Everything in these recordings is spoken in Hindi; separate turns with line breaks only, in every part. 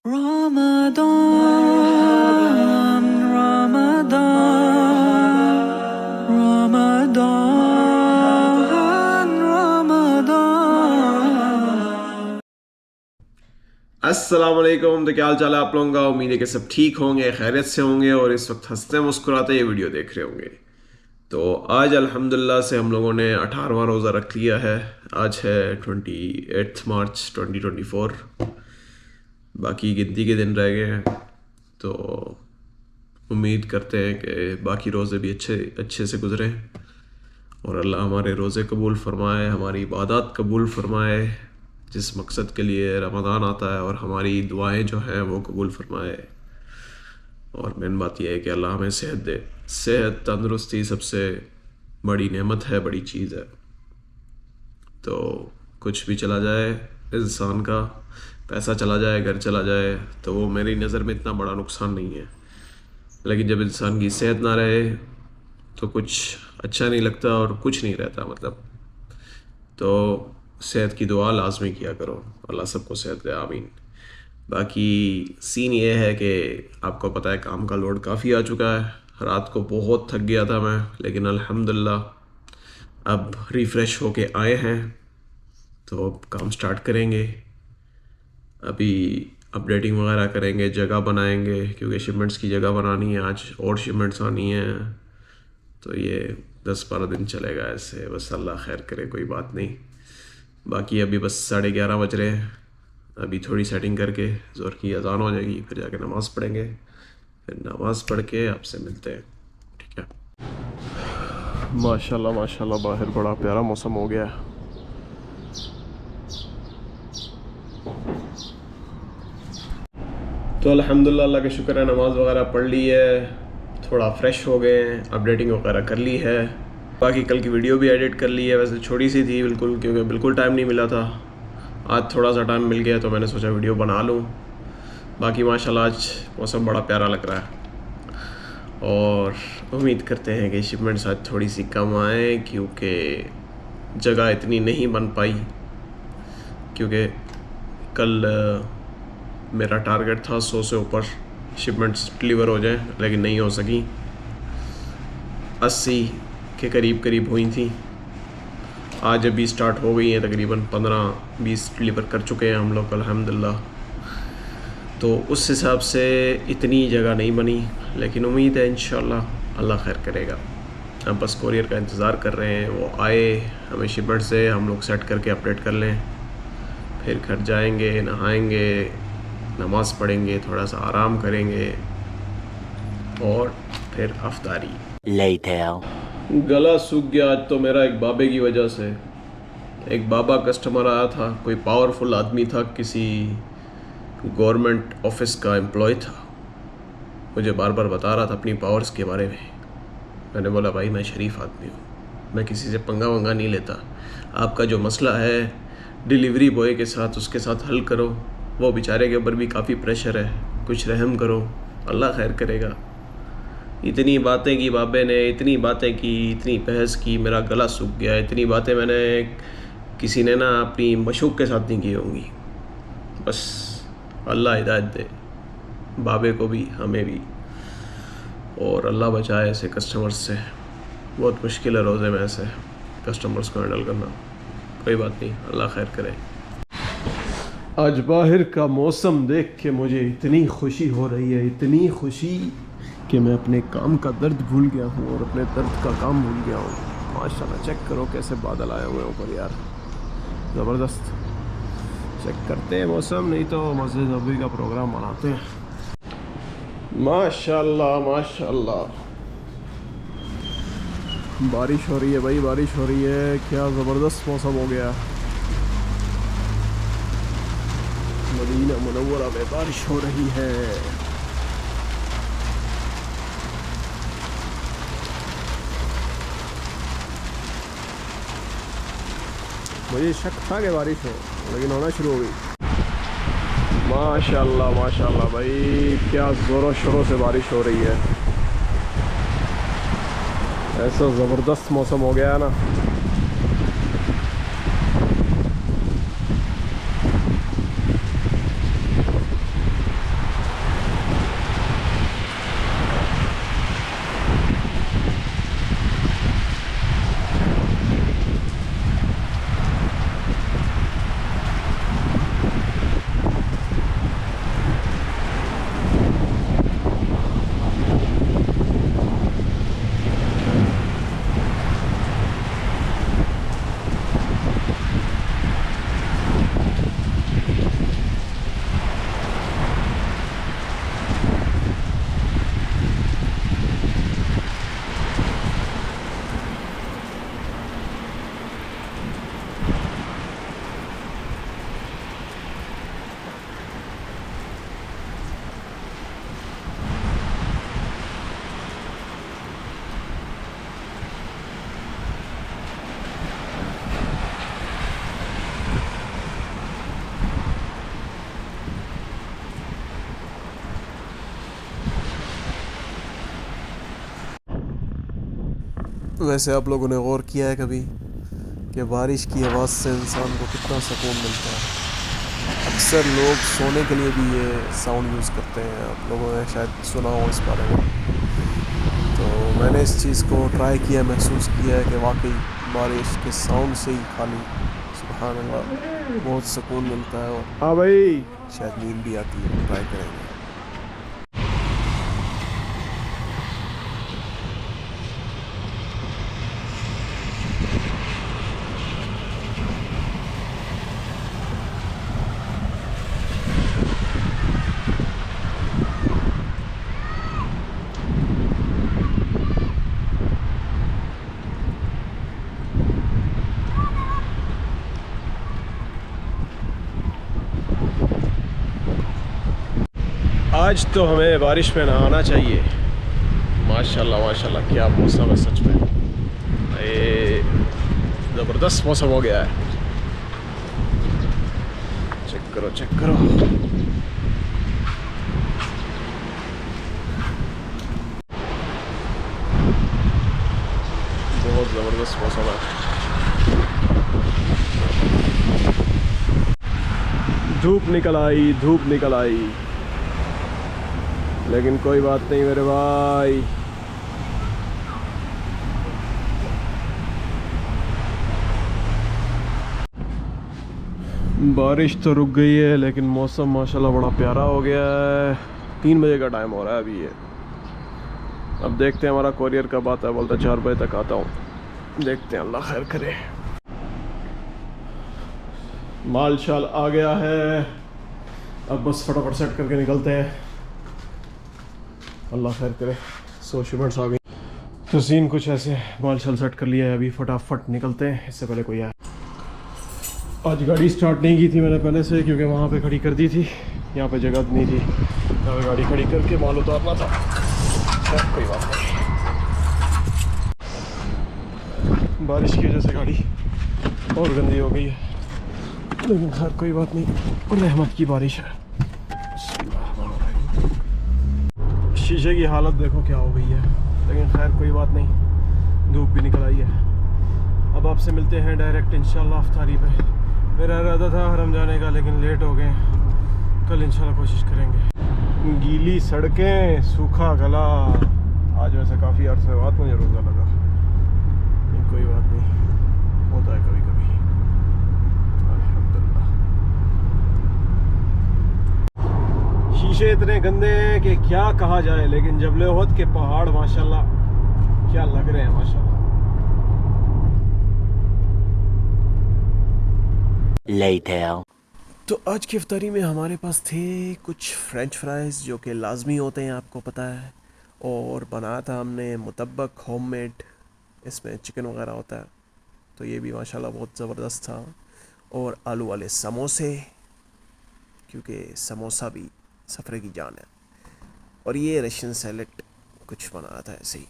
Ramadan, Ramadan, Ramadan, Ramadan।
अस्सलाम वालेकुम। तो क्या हाल चाल है आप लोगों का। उम्मीद है कि सब ठीक होंगे, खैरियत से होंगे और इस वक्त हंसते मुस्कुराते ये वीडियो देख रहे होंगे। तो आज अल्हम्दुलिल्लाह से हम लोगों ने 18वां रोज़ा रख लिया है। आज है 28 मार्च 2024। बाकी गिनती के दिन रह गए हैं। तो उम्मीद करते हैं कि बाकी रोज़े भी अच्छे अच्छे से गुजरें और अल्लाह हमारे रोज़े कबूल फ़रमाए, हमारी इबादत कबूल फ़रमाए, जिस मकसद के लिए रमज़ान आता है, और हमारी दुआएं जो हैं वो कबूल फ़रमाए। और मेन बात यह है कि अल्लाह हमें सेहत दे। सेहत तंदुरुस्ती सबसे बड़ी नेमत है, बड़ी चीज़ है। तो कुछ भी चला जाए इंसान का, पैसा चला जाए, घर चला जाए, तो वो मेरी नज़र में इतना बड़ा नुकसान नहीं है। लेकिन जब इंसान की सेहत ना रहे तो कुछ अच्छा नहीं लगता और कुछ नहीं रहता मतलब। तो सेहत की दुआ लाजमी किया करो, अल्लाह सबको सेहत दे, आमीन। बाकी सीन ये है कि आपको पता है काम का लोड काफ़ी आ चुका है। रात को बहुत थक गया था मैं, लेकिन अल्हम्दुलिल्लाह अब रिफ़्रेश होके आए हैं तो अब काम स्टार्ट करेंगे। अभी अपडेटिंग वगैरह करेंगे, जगह बनाएंगे, क्योंकि शिपमेंट्स की जगह बनानी है। आज और शिपमेंट्स आनी है, तो ये 10-12 दिन चलेगा ऐसे। बस अल्लाह खैर करे, कोई बात नहीं। बाकी अभी बस 11:30 बज रहे हैं। अभी थोड़ी सेटिंग करके ज़ोर की अज़ान हो जाएगी, फिर जाके नमाज़ पढ़ेंगे। फिर नमाज़ पढ़ के आपसे मिलते हैं, ठीक है। माशाल्लाह माशाल्लाह, बाहर बड़ा प्यारा मौसम हो गया है। तो अल्हम्दुलिल्लाह, अल्लाह का शुक्र है, नमाज़ वगैरह पढ़ ली है, थोड़ा फ्रेश हो गए हैं, अपडेटिंग वगैरह कर ली है। बाकी कल की वीडियो भी एडिट कर ली है। वैसे छोटी सी थी बिल्कुल, क्योंकि बिल्कुल टाइम नहीं मिला था। आज थोड़ा सा टाइम मिल गया तो मैंने सोचा वीडियो बना लूँ। बाकी माशाल्लाह आज मौसम बड़ा प्यारा लग रहा है और उम्मीद करते हैं कि शिपमेंट्स आज थोड़ी सी कम आए, क्योंकि जगह इतनी नहीं बन पाई। क्योंकि कल मेरा टारगेट था 100 से ऊपर शिपमेंट्स डिलीवर हो जाएं, लेकिन नहीं हो सकी। 80 के करीब हुई थी। आज अभी स्टार्ट हो गई हैं, तकरीबन 15-20 डिलीवर कर चुके हैं हम लोग अल्हम्दुलिल्लाह। तो उस हिसाब से इतनी जगह नहीं बनी, लेकिन उम्मीद है इंशाल्लाह अल्लाह खैर करेगा। हम बस कोरियर का इंतज़ार कर रहे हैं, वो आए, हमें शिपमेंट से हम लोग सेट करके अपडेट कर लें। फिर घर जाएंगे, नहाएंगे, नमाज़ पढ़ेंगे, थोड़ा सा आराम करेंगे और फिर अफ्तारी। गला सूख गया आज तो मेरा, एक बाबे की वजह से। एक बाबा कस्टमर आया था, कोई पावरफुल आदमी था, किसी गवर्नमेंट ऑफिस का एम्प्लॉय था। मुझे बार बार बता रहा था अपनी पावर्स के बारे में। मैंने बोला भाई मैं शरीफ आदमी हूँ, मैं किसी से पंगा वंगा नहीं लेता। आपका जो मसला है डिलीवरी बॉय के साथ, उसके साथ हल करो। वो बेचारे के ऊपर भी काफ़ी प्रेशर है, कुछ रहम करो, अल्लाह खैर करेगा। इतनी बातें की बाबे ने, इतनी बातें की, इतनी बहस की, मेरा गला सूख गया। इतनी बातें मैंने किसी ने ना अपनी मशूक के साथ नहीं की होंगी। बस अल्लाह हिदायत दे बाबे को भी, हमें भी, और अल्लाह बचाए ऐसे कस्टमर्स से। बहुत मुश्किल है रोज़े में ऐसे कस्टमर्स को हैंडल करना। कोई बात नहीं, अल्लाह खैर करे। आज बाहर का मौसम देख के मुझे इतनी खुशी हो रही है, इतनी खुशी कि मैं अपने काम का दर्द भूल गया हूँ और अपने दर्द का काम भूल गया हूँ। माशाल्लाह, चेक करो कैसे बादल आए हुए हैं ऊपर यार, ज़बरदस्त। चेक करते हैं मौसम, नहीं तो मस्जिद नबवी का प्रोग्राम मनाते हैं। माशाल्लाह माशाल्लाह, बारिश हो रही है भाई, बारिश हो रही है। क्या ज़बरदस्त मौसम हो गया। मदीना मुनव्वरा में बारिश हो रही है। मुझे शक था कि बारिश हो, लेकिन होना शुरू हो गई। माशाल्लाह माशाल्लाह भाई, क्या ज़ोरों शोरों से बारिश हो रही है। ऐसा ज़बरदस्त मौसम हो गया है ना।
वैसे आप लोगों ने गौर किया है कभी कि बारिश की आवाज़ से इंसान को कितना सुकून मिलता है? अक्सर लोग सोने के लिए भी ये साउंड यूज़ करते हैं, आप लोगों ने शायद सुना हो इस बारे में। तो मैंने इस चीज़ को ट्राई किया, महसूस किया है कि वाकई बारिश के साउंड से ही खाली सुभान अल्लाह बहुत सुकून मिलता है और
हाँ भाई,
शायद नींद भी आती है। ट्राई करेंगे।
आज तो हमें बारिश में नहाना चाहिए। माशाल्लाह माशाल्लाह, क्या मौसम है सच में, ये ज़बरदस्त मौसम हो गया है। चेक करो चेक करो, बहुत ज़बरदस्त मौसम है। धूप निकल आई, धूप निकल आई, लेकिन कोई बात नहीं मेरे भाई। बारिश तो रुक गई है, लेकिन मौसम माशाल्लाह बड़ा प्यारा हो गया है। 3 बजे का टाइम हो रहा है अभी ये। अब देखते हैं हमारा कोरियर कब आता है, बोलता 4 बजे तक आता हूँ। देखते हैं, अल्लाह खैर करे। माल शाल आ गया है, अब बस फटाफट सेट करके निकलते हैं, अल्लाह खैर करे। 100 शिपमेंट्स आ गई, तो सीन कुछ ऐसे, माल शाल सेट कर लिया है, अभी फटाफट निकलते हैं, इससे पहले कोई आए। आज गाड़ी स्टार्ट नहीं की थी मैंने पहले से, क्योंकि वहाँ पे खड़ी कर दी थी, यहाँ पे जगह नहीं थी, यहाँ पे गाड़ी खड़ी करके माल उतारना था। कोई बात नहीं, बारिश की वजह से गाड़ी और गंदी हो गई है, लेकिन खैर कोई बात नहीं, रहमत की बारिश है। शीशे की हालत देखो क्या हो गई है, लेकिन खैर कोई बात नहीं, धूप भी निकल आई है। अब आपसे मिलते हैं डायरेक्ट इंशाल्लाह अफ्तारी पे। मेरा इरादा था हरम जाने का, लेकिन लेट हो गए, कल इंशाल्लाह कोशिश करेंगे। गीली सड़कें, सूखा गला, आज वैसे काफ़ी अरसे बाद मुझे रोज़ा लगा, लेकिन कोई बात नहीं, होता है कभी कभी, अल्हम्दुलिल्लाह। शीशे इतने गंदे हैं कि क्या कहा जाए, लेकिन जबल उहद के पहाड़ माशाल्लाह क्या लग रहे हैं माशाल्लाह।
Later.
तो आज की इफ्तारी में हमारे पास थे कुछ फ्रेंच फ्राइज़, जो कि लाजमी होते हैं, आपको पता है, और बनाया था हमने मुतब्बक होममेड, इसमें चिकन वगैरह होता है, तो ये भी माशाल्लाह बहुत ज़बरदस्त था। और आलू वाले समोसे, क्योंकि समोसा भी सफ़रे की जान है, और ये रशियन सैलेड कुछ बनाया था ऐसे ही।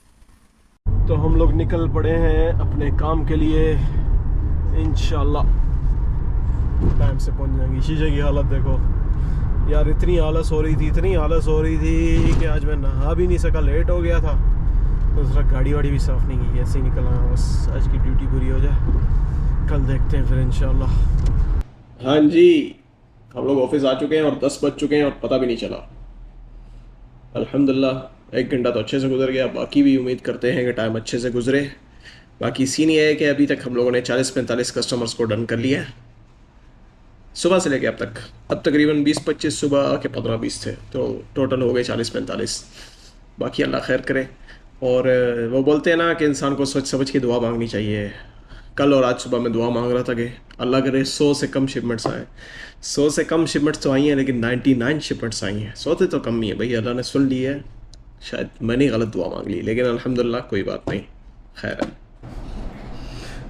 तो हम लोग निकल पड़े हैं अपने काम के लिए, इंशाल्लाह टाइम से पहुंच जाएंगे। शीशे की हालत देखो यार, इतनी आलस हो रही थी, इतनी आलस हो रही थी कि आज मैं नहा भी नहीं सका, लेट हो गया था। दूसरा गाड़ी वाड़ी भी साफ़ नहीं की, ऐसे ही निकल आया, बस आज की ड्यूटी पूरी हो जाए, कल देखते हैं फिर इंशाल्लाह। हाँ जी, हम लोग ऑफिस आ चुके हैं और 10 बज चुके हैं और पता भी नहीं चला। अल्हम्दुलिल्लाह 1 घंटा तो अच्छे से गुजर गया, बाकी भी उम्मीद करते हैं कि टाइम अच्छे से गुजरे। बाकी सीन ये है कि अभी तक हम लोगों ने 40-45 कस्टमर्स को डन कर लिया है सुबह से लेके अब तक। अब तकरीबन 20-25 सुबह के 15-20 थे, तो टोटल हो गए 40-45। बाकी अल्लाह खैर करे। और वो बोलते हैं ना कि इंसान को सोच समझ के दुआ मांगनी चाहिए। कल और आज सुबह मैं दुआ मांग रहा था कि अल्लाह करे 100 से कम शिपमेंट्स आए। 100 से कम शिपमेंट्स तो आई हैं, लेकिन 99 शिपमेंट्स आई हैं। 100 से तो कम ही है भाई, अल्लाह ने सुन ली है। शायद मैंने गलत दुआ मांग ली, लेकिन अल्हम्दुलिल्लाह कोई बात नहीं, खैर है।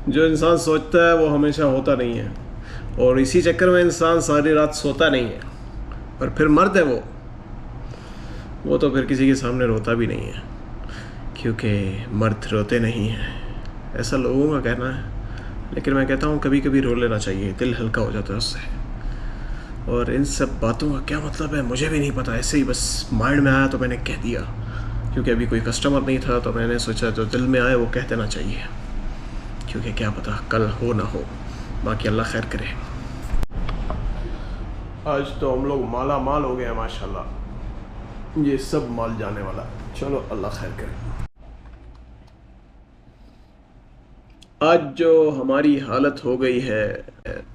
जो इंसान सोचता है वो हमेशा होता नहीं है, और इसी चक्कर में इंसान सारी रात सोता नहीं है, और फिर मर्द है वो तो फिर किसी के सामने रोता भी नहीं है, क्योंकि मर्द रोते नहीं हैं, ऐसा लोगों का कहना है। लेकिन मैं कहता हूँ कभी कभी रो लेना चाहिए, दिल हल्का हो जाता है उससे। और इन सब बातों का क्या मतलब है मुझे भी नहीं पता, ऐसे ही बस माइंड में आया तो मैंने कह दिया। क्योंकि अभी कोई कस्टमर नहीं था, तो मैंने सोचा जो दिल में आए वो कह देना चाहिए, क्योंकि क्या पता कल हो ना हो। बाकी अल्लाह खैर करे। आज तो हम लोग माला माल हो गए हैं माशाल्लाह, ये सब माल जाने वाला है। चलो अल्लाह खैर करे। आज जो हमारी हालत हो गई है,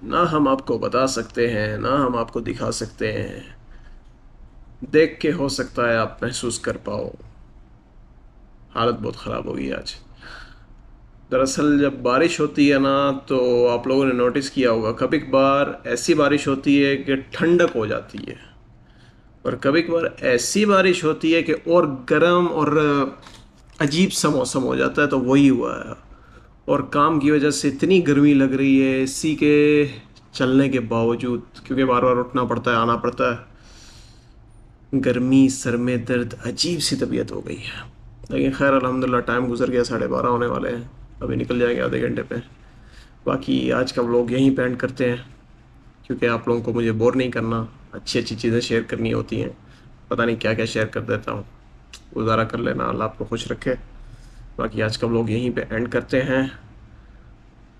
ना हम आपको बता सकते हैं ना हम आपको दिखा सकते हैं। देख के हो सकता है आप महसूस कर पाओ। हालत बहुत ख़राब हो गई आज। दरअसल जब बारिश होती है ना, तो आप लोगों ने नोटिस किया होगा, कभी कभार ऐसी बारिश होती है कि ठंडक हो जाती है, और कभी कभार ऐसी बारिश होती है कि और गर्म और अजीब सा मौसम हो जाता है। तो वही हुआ है, और काम की वजह से इतनी गर्मी लग रही है एसी के चलने के बावजूद, क्योंकि बार बार उठना पड़ता है, आना पड़ता है। गर्मी, सर में दर्द, अजीब सी तबीयत हो गई है। लेकिन खैर अल्हम्दुलिल्लाह टाइम गुजर गया, 12:30 होने वाले हैं, अभी निकल जाएंगे आधे घंटे पे। बाकी आज का व्लॉग यहीं पे एंड करते हैं, क्योंकि आप लोगों को मुझे बोर नहीं करना, अच्छी अच्छी चीज़ें शेयर करनी होती हैं। पता नहीं क्या क्या शेयर कर देता हूँ, गुजारा कर लेना, अल्लाह आपको खुश रखे। बाकी आज का व्लॉग यहीं पे एंड करते हैं,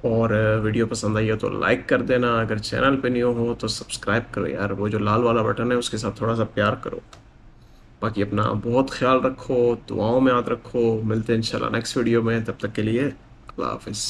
और वीडियो पसंद आई हो तो लाइक कर देना। अगर चैनल पे न्यू हो तो सब्सक्राइब करो यार, वो जो लाल वाला बटन है उसके साथ थोड़ा सा प्यार करो। बाकी अपना बहुत ख्याल रखो, दुआओं में याद रखो। मिलते हैं इंशाल्लाह नेक्स्ट वीडियो में, तब तक के लिए अल्लाह हाफिज़।